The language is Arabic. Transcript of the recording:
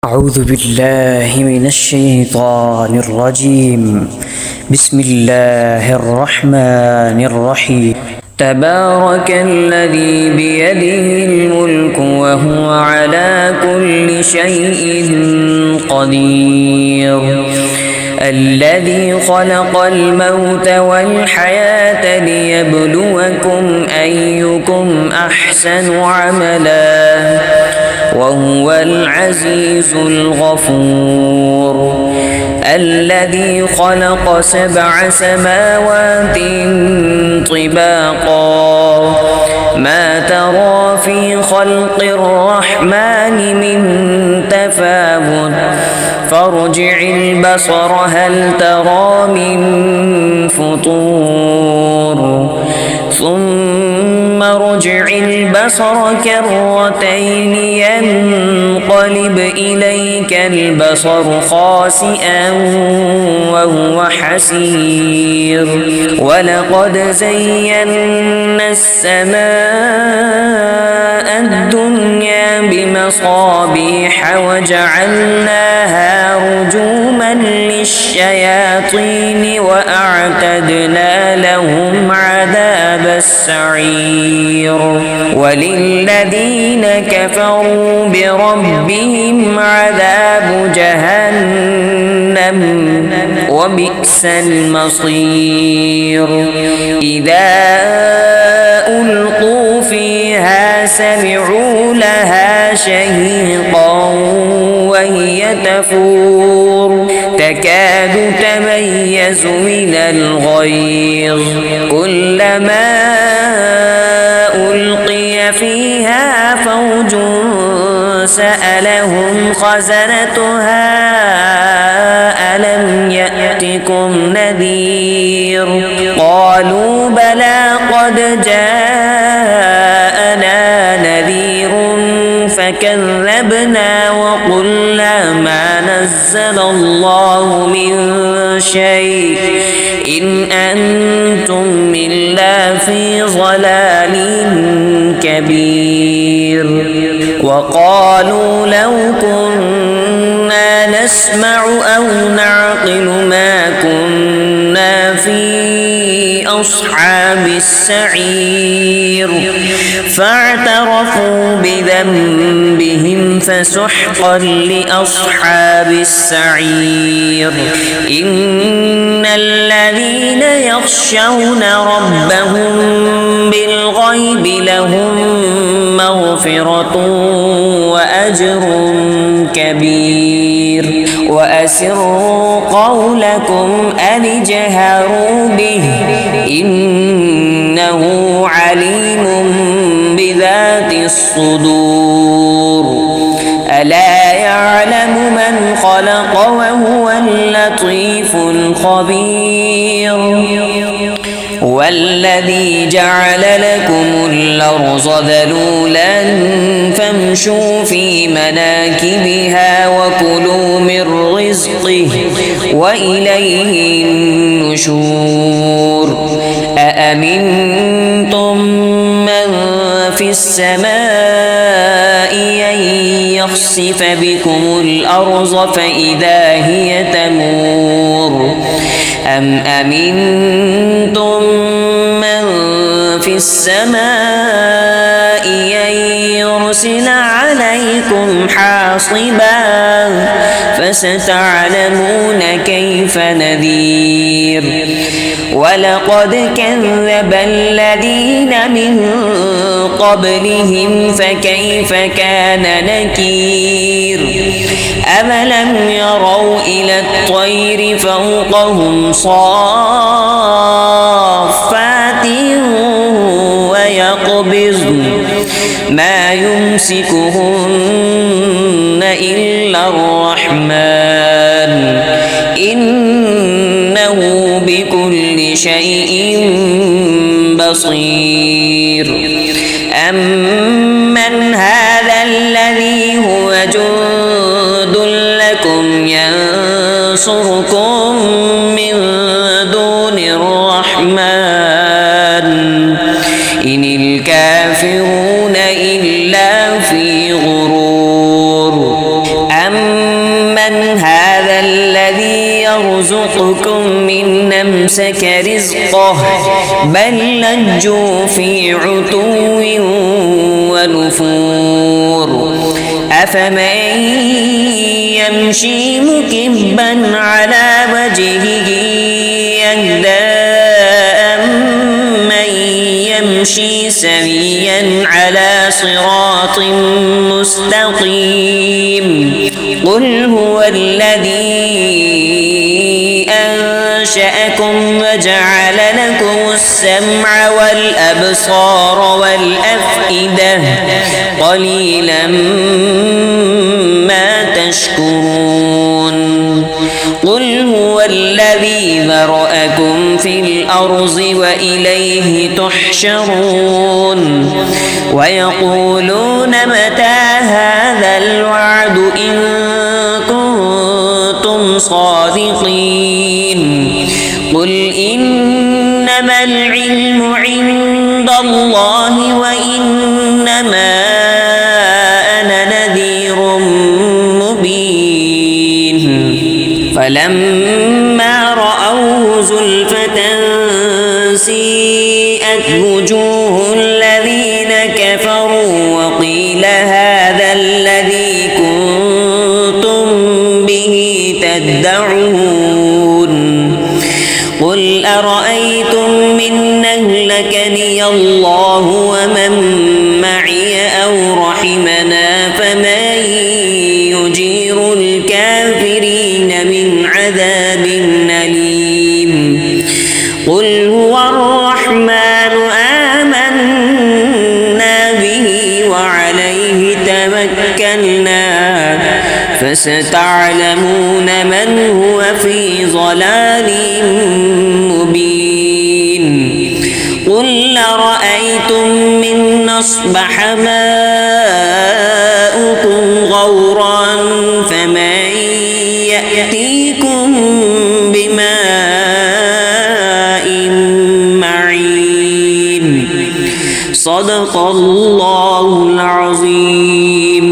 أعوذ بالله من الشيطان الرجيم. بسم الله الرحمن الرحيم. تبارك الذي بيده الملك وهو على كل شيء قدير. الذي خلق الموت والحياة ليبلوكم أيكم أحسن عملا وهو العزيز الغفور. الذي خلق 7 سماوات طباقا ما ترى في خلق الرحمن من تفاوت فارجع البصر هل ترى من فطور ثم ارجع البصر كرتين ينقلب إليك البصر خاسئا وهو حسير. ولقد زينا السماء الدنيا بمصابيح وجعلناها رجوما للشياطين وأعتدنا لهم عذاب السعير. وللذين كفروا بربهم عذاب جهنم وبئس المصير. إذا ألقوا فيها سمعوا لها شهيقا وهي تفور تكاد تميز من الغيظ كلما ألقي فيها فوج سألهم خزنتها ألم يأتكم نذير قالوا بلى قد جاءنا نذير فكذبنا وقلنا ما نزل الله من شيء إن أنتم إلا في ضلال كبير. وقالوا لو كنا نسمع أو نعقل ما كنا في أصحاب السعير فاعترفوا بذنبهم فسحقا لأصحاب السعير. إن الذين يخشون ربهم بالغيب لهم مغفرة وأجر كبير. وأسروا قولكم أو اجهروا به إنه عليم بذات الصدور. ألا يعلم من خلق وهو اللطيف الخبير. والذي جعل لكم الأرض ذلولا فامشوا في مناكبها وكلوا من رزقه وإليه النشور. أأمنتم من في السماء أن يخسف بكم الأرض فإذا هي تمور أم أمنتم من في السماء أن يرسل عليكم حاصبا فستعلمون كيف نذير. ولقد كذب الذين من قبلهم فكيف كان نكير. أفلم يروا إلى الطير فوقهم صافات ويقبضن ما يمسكهن إلا الرحمن إنه بكل شيء بصير. أمن هذا الذي هو جند لكم ينصركم من دون الرحمن إن الكافرون إلا في غرور. أم أمن هذا الذي يرزقكم إن أمسك رزقه بل لجوا في عتو ونفور أفمن يمشي مكبا على وجهه يهدى أمن يمشي سويا على صراط مستقيم قل هو الذي أنشأكم وجعل لكم السمع والأبصار والأفئدة قليلا ما تشكرون قل هو الذي ذرأكم في الأرض وإليه تحشرون ويقولون متى هذا الوعد إن كنتم صادقين قل إنما العلم عند الله وإنما أنا نذير مبين فلما رأوه زلفة سيئت وجوه الذين كفروا وقيل هذا الذي كنتم به تدعون قل أرأيتم من أهلكني الله ومن معي أو رحمنا فمن يجير الكافرين من عذاب أليم قل هو الرحمن آمنا به وعليه توكلنا فستعلمون من هو في ضلال مبين قل أرأيتم من أصبح ماؤكم غورا فمن يأتيكم بماء معين صدق الله العظيم.